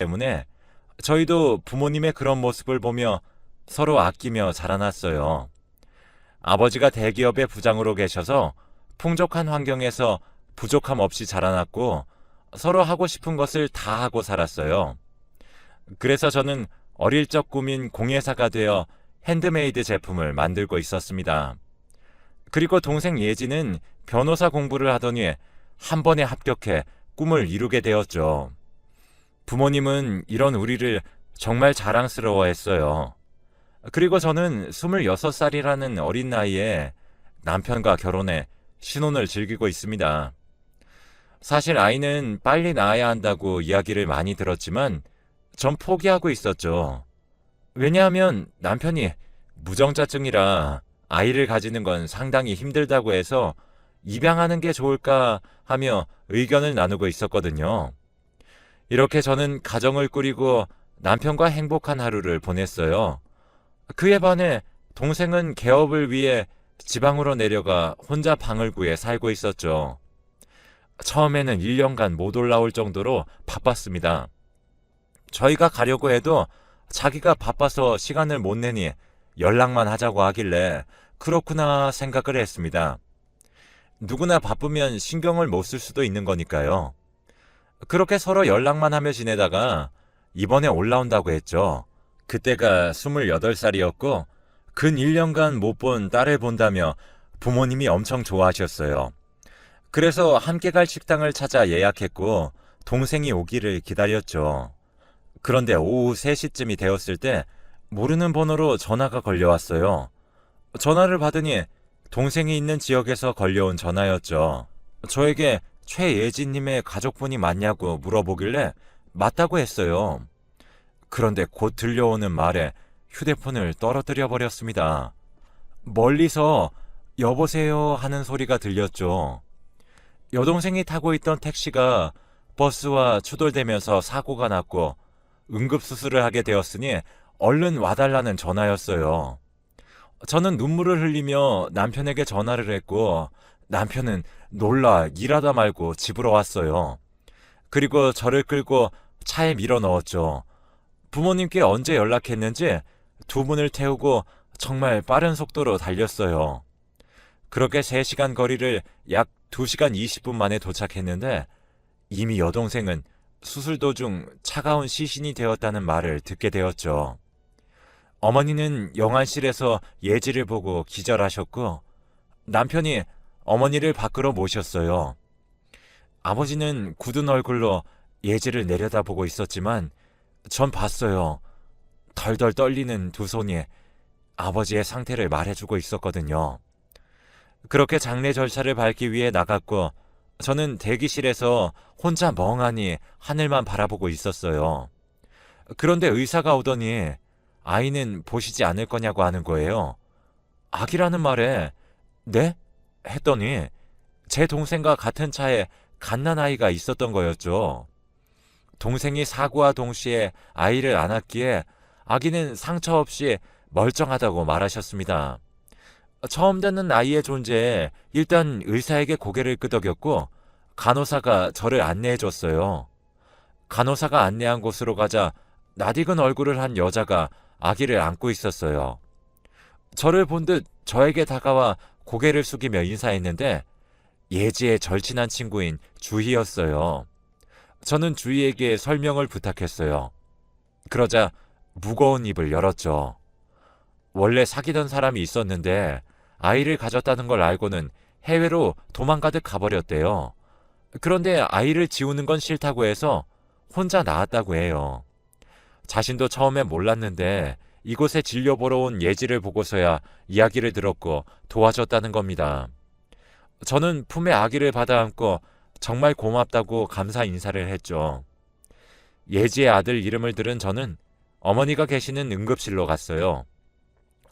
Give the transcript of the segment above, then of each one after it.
때문에 저희도 부모님의 그런 모습을 보며 서로 아끼며 자라났어요. 아버지가 대기업의 부장으로 계셔서 풍족한 환경에서 부족함 없이 자라났고 서로 하고 싶은 것을 다 하고 살았어요. 그래서 저는 어릴 적 꿈인 공예사가 되어 핸드메이드 제품을 만들고 있었습니다. 그리고 동생 예지는 변호사 공부를 하더니 한 번에 합격해 꿈을 이루게 되었죠. 부모님은 이런 우리를 정말 자랑스러워했어요. 그리고 저는 26살이라는 어린 나이에 남편과 결혼해 신혼을 즐기고 있습니다. 사실 아이는 빨리 낳아야 한다고 이야기를 많이 들었지만 전 포기하고 있었죠. 왜냐하면 남편이 무정자증이라 아이를 가지는 건 상당히 힘들다고 해서 입양하는 게 좋을까 하며 의견을 나누고 있었거든요. 이렇게 저는 가정을 꾸리고 남편과 행복한 하루를 보냈어요. 그에 반해 동생은 개업을 위해 지방으로 내려가 혼자 방을 구해 살고 있었죠. 처음에는 1년간 못 올라올 정도로 바빴습니다. 저희가 가려고 해도 자기가 바빠서 시간을 못 내니 연락만 하자고 하길래 그렇구나 생각을 했습니다. 누구나 바쁘면 신경을 못 쓸 수도 있는 거니까요. 그렇게 서로 연락만 하며 지내다가 이번에 올라온다고 했죠. 그때가 28살이었고 근 1년간 못 본 딸을 본다며 부모님이 엄청 좋아하셨어요. 그래서 함께 갈 식당을 찾아 예약했고 동생이 오기를 기다렸죠. 그런데 오후 3시쯤이 되었을 때 모르는 번호로 전화가 걸려왔어요. 전화를 받으니 동생이 있는 지역에서 걸려온 전화였죠. 저에게 최예진님의 가족분이 맞냐고 물어보길래 맞다고 했어요. 그런데 곧 들려오는 말에 휴대폰을 떨어뜨려 버렸습니다. 멀리서 여보세요 하는 소리가 들렸죠. 여동생이 타고 있던 택시가 버스와 추돌되면서 사고가 났고 응급수술을 하게 되었으니 얼른 와달라는 전화였어요. 저는 눈물을 흘리며 남편에게 전화를 했고 남편은 놀라 일하다 말고 집으로 왔어요. 그리고 저를 끌고 차에 밀어 넣었죠. 부모님께 언제 연락했는지 두 분을 태우고 정말 빠른 속도로 달렸어요. 그렇게 3시간 거리를 약 2시간 20분 만에 도착했는데 이미 여동생은 수술 도중 차가운 시신이 되었다는 말을 듣게 되었죠. 어머니는 영안실에서 예지를 보고 기절하셨고 남편이 어머니를 밖으로 모셨어요. 아버지는 굳은 얼굴로 예지를 내려다보고 있었지만 전 봤어요. 덜덜 떨리는 두 손이 아버지의 상태를 말해주고 있었거든요. 그렇게 장례 절차를 밟기 위해 나갔고 저는 대기실에서 혼자 멍하니 하늘만 바라보고 있었어요. 그런데 의사가 오더니 아이는 보시지 않을 거냐고 하는 거예요. 아기라는 말에 네? 했더니 제 동생과 같은 차에 갓난아이가 있었던 거였죠. 동생이 사고와 동시에 아이를 안았기에 아기는 상처 없이 멀쩡하다고 말하셨습니다. 처음 듣는 아이의 존재에 일단 의사에게 고개를 끄덕였고 간호사가 저를 안내해 줬어요. 간호사가 안내한 곳으로 가자 낯익은 얼굴을 한 여자가 아기를 안고 있었어요. 저를 본 듯 저에게 다가와 고개를 숙이며 인사했는데 예지의 절친한 친구인 주희였어요. 저는 주희에게 설명을 부탁했어요. 그러자 무거운 입을 열었죠. 원래 사귀던 사람이 있었는데 아이를 가졌다는 걸 알고는 해외로 도망가듯 가버렸대요. 그런데 아이를 지우는 건 싫다고 해서 혼자 낳았다고 해요. 자신도 처음에 몰랐는데 이곳에 진료 보러 온 예지를 보고서야 이야기를 들었고 도와줬다는 겁니다. 저는 품에 아기를 받아 안고 정말 고맙다고 감사 인사를 했죠. 예지의 아들 이름을 들은 저는 어머니가 계시는 응급실로 갔어요.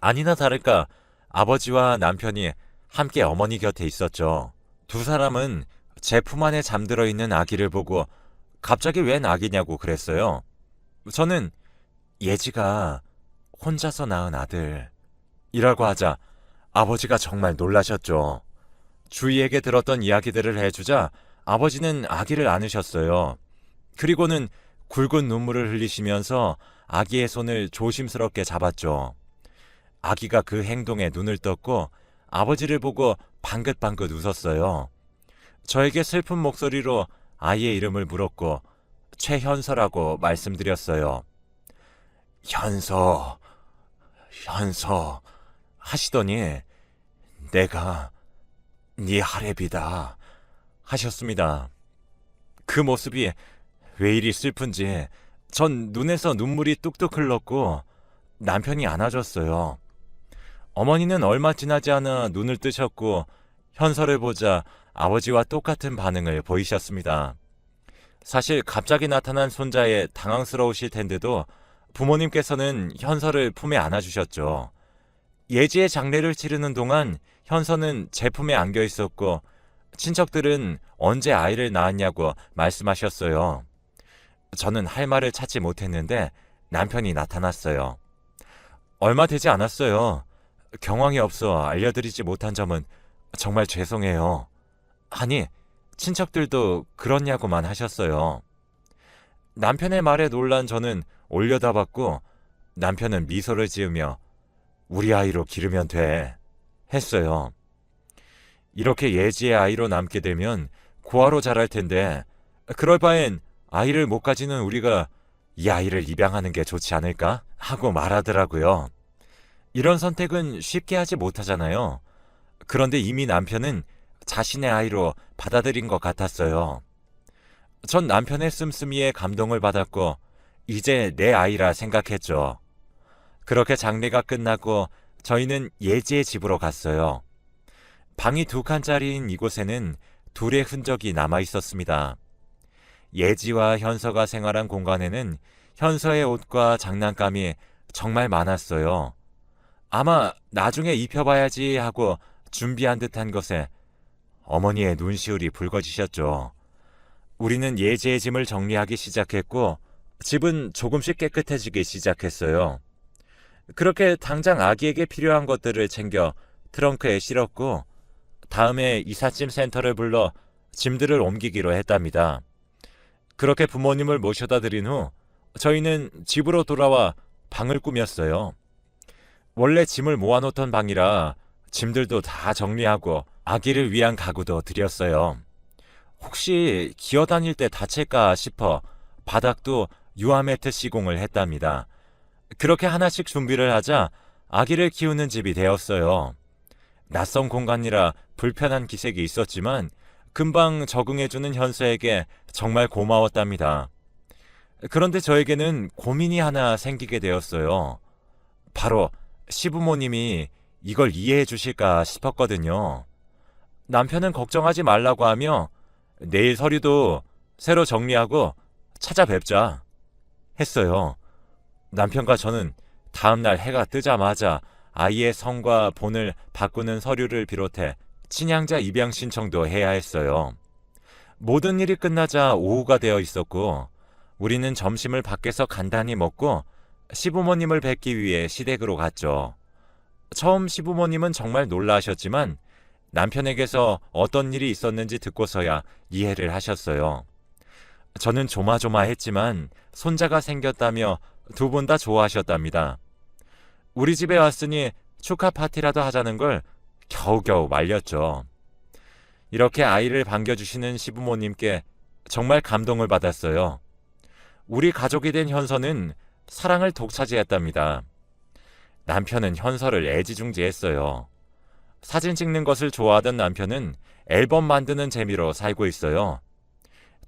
아니나 다를까 아버지와 남편이 함께 어머니 곁에 있었죠. 두 사람은 제 품 안에 잠들어 있는 아기를 보고 갑자기 웬 아기냐고 그랬어요. 저는 예지가 혼자서 낳은 아들이라고 하자 아버지가 정말 놀라셨죠. 주희에게 들었던 이야기들을 해주자 아버지는 아기를 안으셨어요. 그리고는 굵은 눈물을 흘리시면서 아기의 손을 조심스럽게 잡았죠. 아기가 그 행동에 눈을 떴고 아버지를 보고 방긋방긋 웃었어요. 저에게 슬픈 목소리로 아이의 이름을 물었고 최현서라고 말씀드렸어요. 현서, 현서 하시더니 내가 네 할애비다 하셨습니다. 그 모습이 왜 이리 슬픈지 전 눈에서 눈물이 뚝뚝 흘렀고 남편이 안아줬어요. 어머니는 얼마 지나지 않아 눈을 뜨셨고 현서를 보자 아버지와 똑같은 반응을 보이셨습니다. 사실 갑자기 나타난 손자에 당황스러우실 텐데도 부모님께서는 현서를 품에 안아주셨죠. 예지의 장례를 치르는 동안 현서는 제 품에 안겨 있었고 친척들은 언제 아이를 낳았냐고 말씀하셨어요. 저는 할 말을 찾지 못했는데 남편이 나타났어요. 얼마 되지 않았어요. 경황이 없어 알려드리지 못한 점은 정말 죄송해요. 아니, 친척들도 그렇냐고만 하셨어요. 남편의 말에 놀란 저는 올려다봤고 남편은 미소를 지으며 우리 아이로 기르면 돼 했어요. 이렇게 예지의 아이로 남게 되면 고아로 자랄 텐데 그럴 바엔 아이를 못 가지는 우리가 이 아이를 입양하는 게 좋지 않을까 하고 말하더라고요. 이런 선택은 쉽게 하지 못하잖아요. 그런데 이미 남편은 자신의 아이로 받아들인 것 같았어요. 전 남편의 씀씀이에 감동을 받았고 이제 내 아이라 생각했죠. 그렇게 장례가 끝나고 저희는 예지의 집으로 갔어요. 방이 2칸짜리인 이곳에는 둘의 흔적이 남아 있었습니다. 예지와 현서가 생활한 공간에는 현서의 옷과 장난감이 정말 많았어요. 아마 나중에 입혀봐야지 하고 준비한 듯한 것에 어머니의 눈시울이 붉어지셨죠. 우리는 예지의 짐을 정리하기 시작했고 집은 조금씩 깨끗해지기 시작했어요. 그렇게 당장 아기에게 필요한 것들을 챙겨 트렁크에 실었고 다음에 이삿짐 센터를 불러 짐들을 옮기기로 했답니다. 그렇게 부모님을 모셔다 드린 후 저희는 집으로 돌아와 방을 꾸몄어요. 원래 짐을 모아놓던 방이라 짐들도 다 정리하고 아기를 위한 가구도 드렸어요. 혹시 기어다닐 때 다칠까 싶어 바닥도 유아매트 시공을 했답니다. 그렇게 하나씩 준비를 하자 아기를 키우는 집이 되었어요. 낯선 공간이라 불편한 기색이 있었지만 금방 적응해주는 현서에게 정말 고마웠답니다. 그런데 저에게는 고민이 하나 생기게 되었어요. 바로 시부모님이 이걸 이해해 주실까 싶었거든요. 남편은 걱정하지 말라고 하며 내일 서류도 새로 정리하고 찾아뵙자 했어요. 남편과 저는 다음날 해가 뜨자마자 아이의 성과 본을 바꾸는 서류를 비롯해 친양자 입양 신청도 해야 했어요. 모든 일이 끝나자 오후가 되어 있었고 우리는 점심을 밖에서 간단히 먹고 시부모님을 뵙기 위해 시댁으로 갔죠. 처음 시부모님은 정말 놀라셨지만 남편에게서 어떤 일이 있었는지 듣고서야 이해를 하셨어요. 저는 조마조마했지만 손자가 생겼다며 두 분 다 좋아하셨답니다. 우리 집에 왔으니 축하 파티라도 하자는 걸 겨우겨우 말렸죠. 이렇게 아이를 반겨주시는 시부모님께 정말 감동을 받았어요. 우리 가족이 된 현서는 사랑을 독차지했답니다. 남편은 현서를 애지중지했어요. 사진 찍는 것을 좋아하던 남편은 앨범 만드는 재미로 살고 있어요.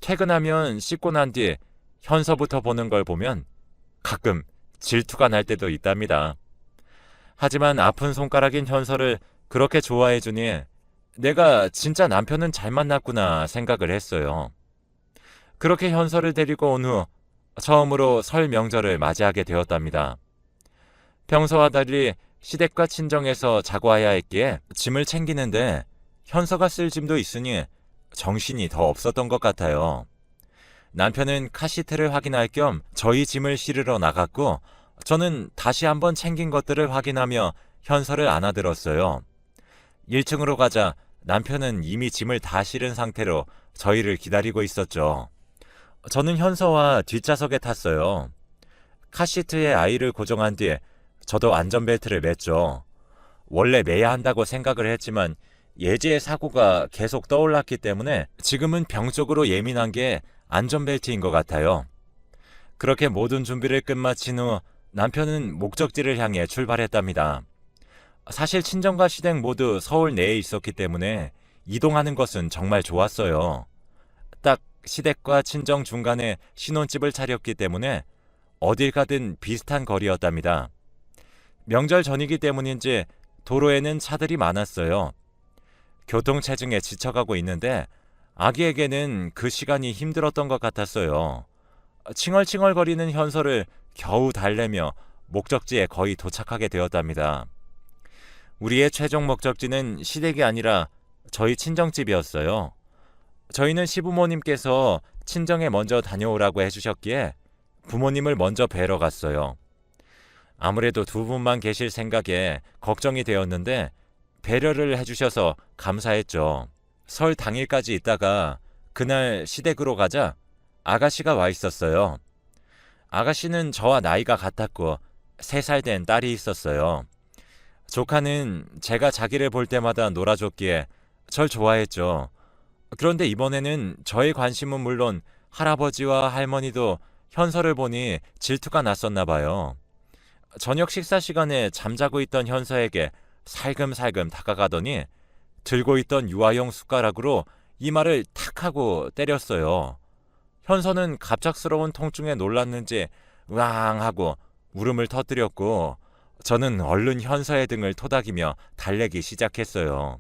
퇴근하면 씻고 난 뒤 현서부터 보는 걸 보면 가끔 질투가 날 때도 있답니다. 하지만 아픈 손가락인 현서를 그렇게 좋아해주니 내가 진짜 남편은 잘 만났구나 생각을 했어요. 그렇게 현서를 데리고 온 후 처음으로 설 명절을 맞이하게 되었답니다. 평소와 달리 시댁과 친정에서 자고 와야 했기에 짐을 챙기는데 현서가 쓸 짐도 있으니 정신이 더 없었던 것 같아요. 남편은 카시트를 확인할 겸 저희 짐을 실으러 나갔고 저는 다시 한번 챙긴 것들을 확인하며 현서를 안아들었어요. 1층으로 가자 남편은 이미 짐을 다 실은 상태로 저희를 기다리고 있었죠. 저는 현서와 뒷좌석에 탔어요. 카시트에 아이를 고정한 뒤에 저도 안전벨트를 맸죠. 원래 매야 한다고 생각을 했지만 예지의 사고가 계속 떠올랐기 때문에 지금은 병적으로 예민한 게 안전벨트인 것 같아요. 그렇게 모든 준비를 끝마친 후 남편은 목적지를 향해 출발했답니다. 사실 친정과 시댁 모두 서울 내에 있었기 때문에 이동하는 것은 정말 좋았어요. 딱 시댁과 친정 중간에 신혼집을 차렸기 때문에 어딜 가든 비슷한 거리였답니다. 명절 전이기 때문인지 도로에는 차들이 많았어요. 교통체증에 지쳐가고 있는데 아기에게는 그 시간이 힘들었던 것 같았어요. 칭얼칭얼거리는 현서를 겨우 달래며 목적지에 거의 도착하게 되었답니다. 우리의 최종 목적지는 시댁이 아니라 저희 친정집이었어요. 저희는 시부모님께서 친정에 먼저 다녀오라고 해주셨기에 부모님을 먼저 뵈러 갔어요. 아무래도 두 분만 계실 생각에 걱정이 되었는데 배려를 해주셔서 감사했죠. 설 당일까지 있다가 그날 시댁으로 가자 아가씨가 와 있었어요. 아가씨는 저와 나이가 같았고 3살 된 딸이 있었어요. 조카는 제가 자기를 볼 때마다 놀아줬기에 절 좋아했죠. 그런데 이번에는 저의 관심은 물론 할아버지와 할머니도 현서를 보니 질투가 났었나 봐요. 저녁 식사 시간에 잠자고 있던 현서에게 살금살금 다가가더니 들고 있던 유아용 숟가락으로 이마를 탁 하고 때렸어요. 현서는 갑작스러운 통증에 놀랐는지 으앙 하고 울음을 터뜨렸고 저는 얼른 현서의 등을 토닥이며 달래기 시작했어요.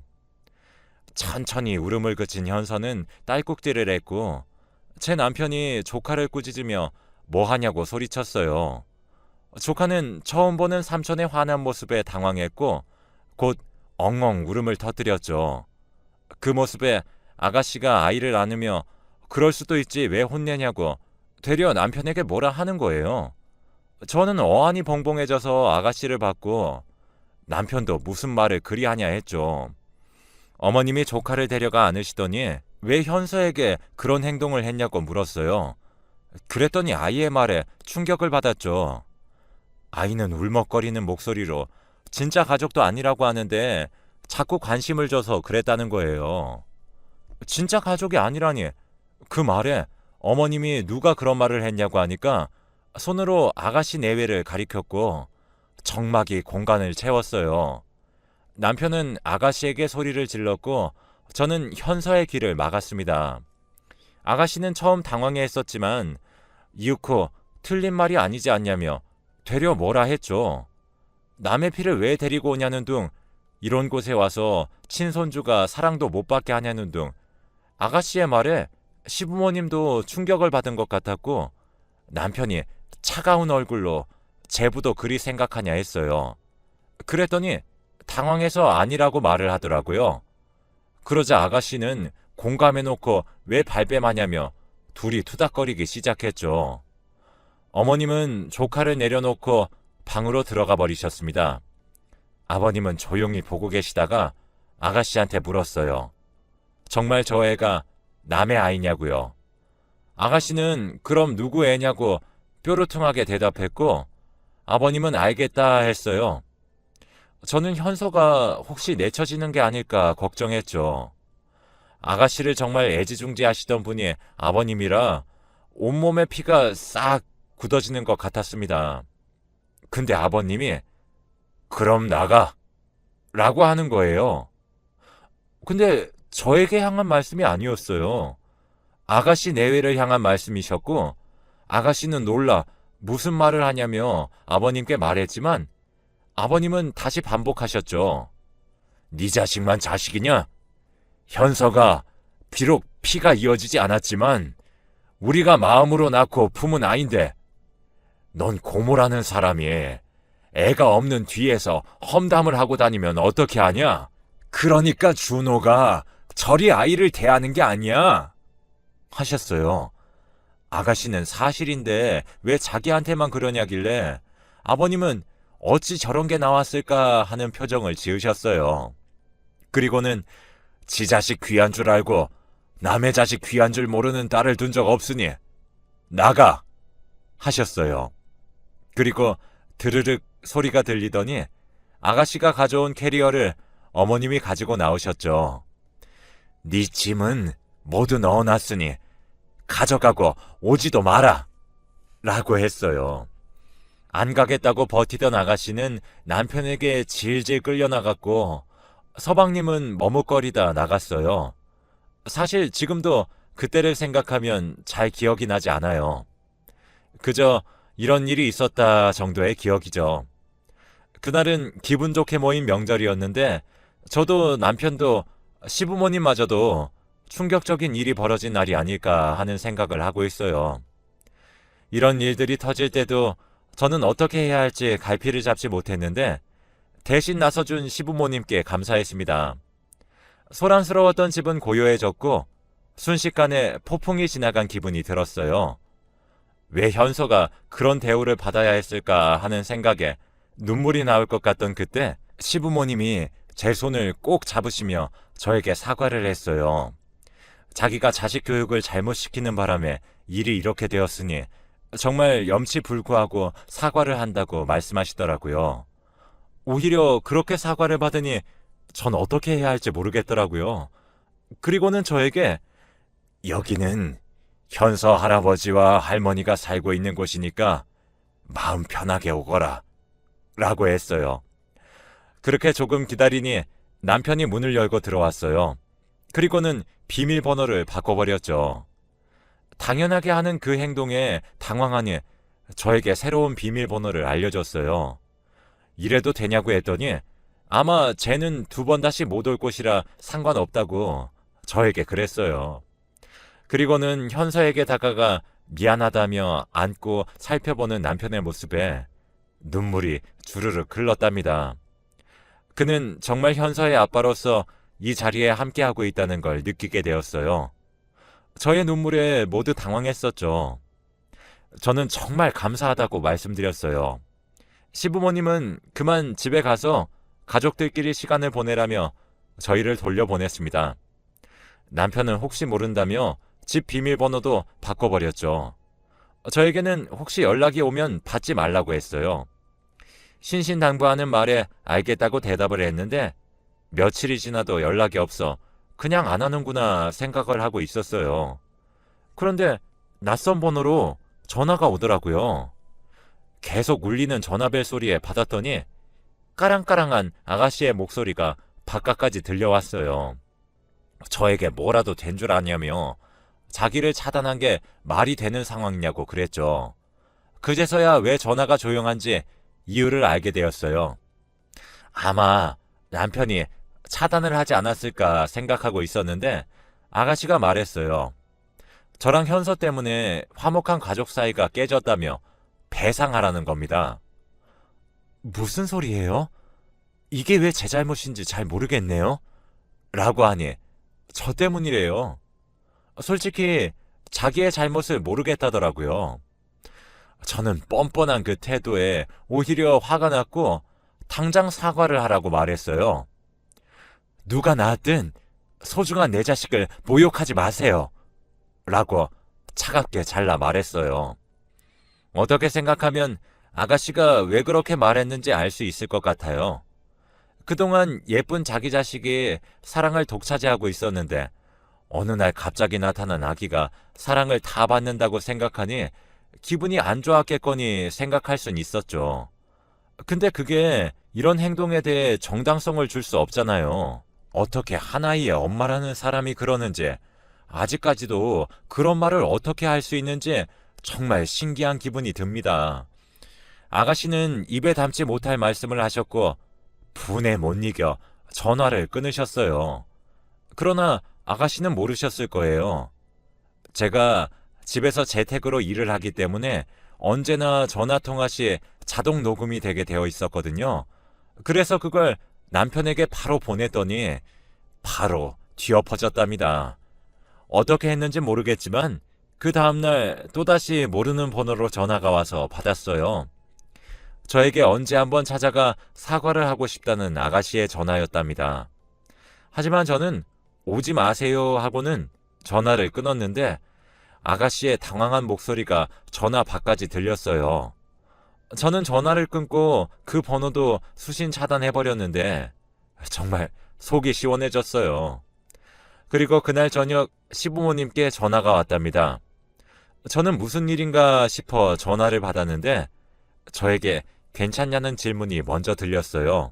천천히 울음을 그친 현서는 딸꾹질을 했고 제 남편이 조카를 꾸짖으며 뭐하냐고 소리쳤어요. 조카는 처음 보는 삼촌의 화난 모습에 당황했고 곧 엉엉 울음을 터뜨렸죠. 그 모습에 아가씨가 아이를 안으며 그럴 수도 있지 왜 혼내냐고 되려 남편에게 뭐라 하는 거예요. 저는 어안이 벙벙해져서 아가씨를 봤고 남편도 무슨 말을 그리 하냐 했죠. 어머님이 조카를 데려가 안으시더니 왜 현서에게 그런 행동을 했냐고 물었어요. 그랬더니 아이의 말에 충격을 받았죠. 아이는 울먹거리는 목소리로 진짜 가족도 아니라고 하는데 자꾸 관심을 줘서 그랬다는 거예요. 진짜 가족이 아니라니. 그 말에 어머님이 누가 그런 말을 했냐고 하니까 손으로 아가씨 내외를 가리켰고 정막이 공간을 채웠어요. 남편은 아가씨에게 소리를 질렀고 저는 현서의 길을 막았습니다. 아가씨는 처음 당황해했었지만 이윽고 틀린 말이 아니지 않냐며 되려 뭐라 했죠. 남의 피를 왜 데리고 오냐는 둥, 이런 곳에 와서 친손주가 사랑도 못 받게 하냐는 둥, 아가씨의 말에 시부모님도 충격을 받은 것 같았고 남편이 차가운 얼굴로 제부도 그리 생각하냐 했어요. 그랬더니 당황해서 아니라고 말을 하더라고요. 그러자 아가씨는 공감해놓고 왜 발뺌하냐며 둘이 투닥거리기 시작했죠. 어머님은 조카를 내려놓고 방으로 들어가 버리셨습니다. 아버님은 조용히 보고 계시다가 아가씨한테 물었어요. 정말 저 애가 남의 아이냐고요. 아가씨는 그럼 누구 애냐고 뾰루퉁하게 대답했고 아버님은 알겠다 했어요. 저는 현서가 혹시 내쳐지는 게 아닐까 걱정했죠. 아가씨를 정말 애지중지하시던 분이 아버님이라 온몸의 피가 싹 굳어지는 것 같았습니다. 근데 아버님이 그럼 나가 라고 하는 거예요. 근데 저에게 향한 말씀이 아니었어요. 아가씨 내외를 향한 말씀이셨고 아가씨는 놀라 무슨 말을 하냐며 아버님께 말했지만 아버님은 다시 반복하셨죠. 네 자식만 자식이냐? 현서가 비록 피가 이어지지 않았지만 우리가 마음으로 낳고 품은 아인데 넌 고모라는 사람이 애가 없는 뒤에서 험담을 하고 다니면 어떻게 하냐? 그러니까 준호가 저리 아이를 대하는 게 아니야 하셨어요. 아가씨는 사실인데 왜 자기한테만 그러냐길래 아버님은 어찌 저런 게 나왔을까 하는 표정을 지으셨어요. 그리고는 지 자식 귀한 줄 알고 남의 자식 귀한 줄 모르는 딸을 둔 적 없으니 나가! 하셨어요. 그리고 드르륵 소리가 들리더니 아가씨가 가져온 캐리어를 어머님이 가지고 나오셨죠. 네 짐은 모두 넣어놨으니 가져가고 오지도 마라! 라고 했어요. 안 가겠다고 버티던 아가씨는 남편에게 질질 끌려나갔고 서방님은 머뭇거리다 나갔어요. 사실 지금도 그때를 생각하면 잘 기억이 나지 않아요. 그저 이런 일이 있었다 정도의 기억이죠. 그날은 기분 좋게 모인 명절이었는데 저도 남편도 시부모님마저도 충격적인 일이 벌어진 날이 아닐까 하는 생각을 하고 있어요. 이런 일들이 터질 때도 저는 어떻게 해야 할지 갈피를 잡지 못했는데 대신 나서준 시부모님께 감사했습니다. 소란스러웠던 집은 고요해졌고 순식간에 폭풍이 지나간 기분이 들었어요. 왜 현서가 그런 대우를 받아야 했을까 하는 생각에 눈물이 나올 것 같던 그때 시부모님이 제 손을 꼭 잡으시며 저에게 사과를 했어요. 자기가 자식 교육을 잘못 시키는 바람에 일이 이렇게 되었으니 정말 염치불구하고 사과를 한다고 말씀하시더라고요. 오히려 그렇게 사과를 받으니 전 어떻게 해야 할지 모르겠더라고요. 그리고는 저에게 여기는 현서 할아버지와 할머니가 살고 있는 곳이니까 마음 편하게 오거라 라고 했어요. 그렇게 조금 기다리니 남편이 문을 열고 들어왔어요. 그리고는 비밀번호를 바꿔버렸죠. 당연하게 하는 그 행동에 당황하니 저에게 새로운 비밀번호를 알려줬어요. 이래도 되냐고 했더니 아마 쟤는 2번 다시 못 올 곳이라 상관없다고 저에게 그랬어요. 그리고는 현서에게 다가가 미안하다며 안고 살펴보는 남편의 모습에 눈물이 주르륵 흘렀답니다. 그는 정말 현서의 아빠로서 이 자리에 함께하고 있다는 걸 느끼게 되었어요. 저의 눈물에 모두 당황했었죠. 저는 정말 감사하다고 말씀드렸어요. 시부모님은 그만 집에 가서 가족들끼리 시간을 보내라며 저희를 돌려보냈습니다. 남편은 혹시 모른다며 집 비밀번호도 바꿔버렸죠. 저에게는 혹시 연락이 오면 받지 말라고 했어요. 신신당부하는 말에 알겠다고 대답을 했는데 며칠이 지나도 연락이 없어 그냥 안 하는구나 생각을 하고 있었어요. 그런데 낯선 번호로 전화가 오더라고요. 계속 울리는 전화벨 소리에 받았더니 까랑까랑한 아가씨의 목소리가 바깥까지 들려왔어요. 저에게 뭐라도 된 줄 아냐며 자기를 차단한 게 말이 되는 상황이냐고 그랬죠. 그제서야 왜 전화가 조용한지 이유를 알게 되었어요. 아마 남편이 차단을 하지 않았을까 생각하고 있었는데 아가씨가 말했어요. 저랑 현서 때문에 화목한 가족 사이가 깨졌다며 배상하라는 겁니다. 무슨 소리예요? 이게 왜 제 잘못인지 잘 모르겠네요. 라고 하니 저 때문이래요. 솔직히 자기의 잘못을 모르겠다더라고요. 저는 뻔뻔한 그 태도에 오히려 화가 났고 당장 사과를 하라고 말했어요. 누가 낳았든 소중한 내 자식을 모욕하지 마세요. 라고 차갑게 잘라 말했어요. 어떻게 생각하면 아가씨가 왜 그렇게 말했는지 알 수 있을 것 같아요. 그동안 예쁜 자기 자식이 사랑을 독차지하고 있었는데 어느 날 갑자기 나타난 아기가 사랑을 다 받는다고 생각하니 기분이 안 좋았겠거니 생각할 순 있었죠. 근데 그게 이런 행동에 대해 정당성을 줄 수 없잖아요. 어떻게 한 아이의 엄마라는 사람이 그러는지, 아직까지도 그런 말을 어떻게 할 수 있는지 정말 신기한 기분이 듭니다. 아가씨는 입에 담지 못할 말씀을 하셨고 분에 못 이겨 전화를 끊으셨어요. 그러나 아가씨는 모르셨을 거예요. 제가 집에서 재택으로 일을 하기 때문에 언제나 전화통화 시 자동 녹음이 되게 되어 있었거든요. 그래서 그걸 남편에게 바로 보냈더니 바로 뒤엎어졌답니다. 어떻게 했는지 모르겠지만 그 다음날 또다시 모르는 번호로 전화가 와서 받았어요. 저에게 언제 한번 찾아가 사과를 하고 싶다는 아가씨의 전화였답니다. 하지만 저는 오지 마세요 하고는 전화를 끊었는데 아가씨의 당황한 목소리가 전화 밖까지 들렸어요. 저는 전화를 끊고 그 번호도 수신 차단해버렸는데 정말 속이 시원해졌어요. 그리고 그날 저녁 시부모님께 전화가 왔답니다. 저는 무슨 일인가 싶어 전화를 받았는데 저에게 괜찮냐는 질문이 먼저 들렸어요.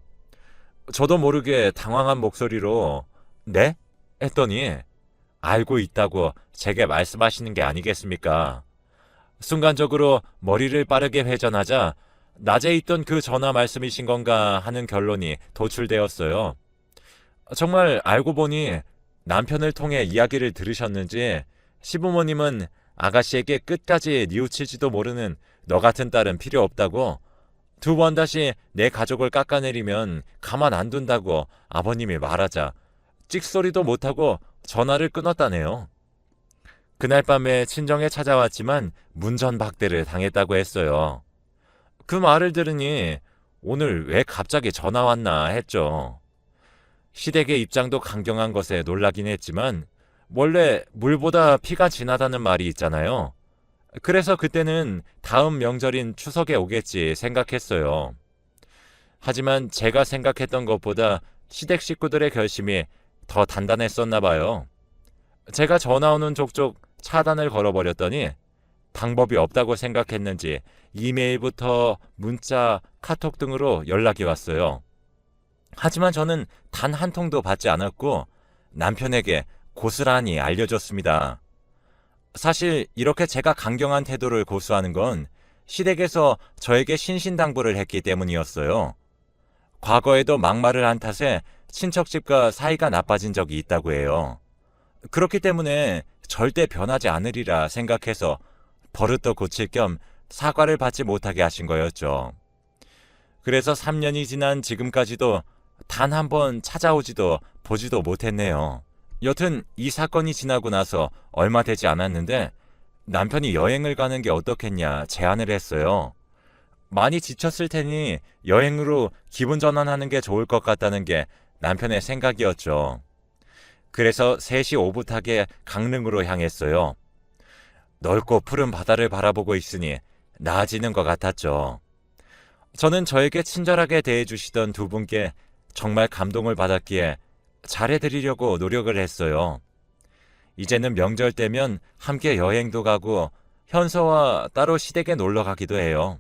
저도 모르게 당황한 목소리로 네? 했더니 알고 있다고 제게 말씀하시는 게 아니겠습니까? 순간적으로 머리를 빠르게 회전하자 낮에 있던 그 전화 말씀이신 건가 하는 결론이 도출되었어요. 정말 알고 보니 남편을 통해 이야기를 들으셨는지 시부모님은 아가씨에게 끝까지 뉘우치지도 모르는 너 같은 딸은 필요 없다고 두 번 다시 내 가족을 깎아내리면 가만 안 둔다고 아버님이 말하자 찍소리도 못하고 전화를 끊었다네요. 그날 밤에 친정에 찾아왔지만 문전박대를 당했다고 했어요. 그 말을 들으니 오늘 왜 갑자기 전화 왔나 했죠. 시댁의 입장도 강경한 것에 놀라긴 했지만 원래 물보다 피가 진하다는 말이 있잖아요. 그래서 그때는 다음 명절인 추석에 오겠지 생각했어요. 하지만 제가 생각했던 것보다 시댁 식구들의 결심이 더 단단했었나 봐요. 제가 전화 오는 족족 차단을 걸어버렸더니 방법이 없다고 생각했는지 이메일부터 문자, 카톡 등으로 연락이 왔어요. 하지만 저는 단 한 통도 받지 않았고 남편에게 고스란히 알려줬습니다. 사실 이렇게 제가 강경한 태도를 고수하는 건 시댁에서 저에게 신신당부를 했기 때문이었어요. 과거에도 막말을 한 탓에 친척집과 사이가 나빠진 적이 있다고 해요. 그렇기 때문에 절대 변하지 않으리라 생각해서 버릇도 고칠 겸 사과를 받지 못하게 하신 거였죠. 그래서 3년이 지난 지금까지도 단 한 번 찾아오지도 보지도 못했네요. 여튼 이 사건이 지나고 나서 얼마 되지 않았는데 남편이 여행을 가는 게 어떻겠냐 제안을 했어요. 많이 지쳤을 테니 여행으로 기분 전환하는 게 좋을 것 같다는 게 남편의 생각이었죠. 그래서 3시 오붓하게 강릉으로 향했어요. 넓고 푸른 바다를 바라보고 있으니 나아지는 것 같았죠. 저는 저에게 친절하게 대해주시던 두 분께 정말 감동을 받았기에 잘해드리려고 노력을 했어요. 이제는 명절 때면 함께 여행도 가고 현서와 따로 시댁에 놀러 가기도 해요.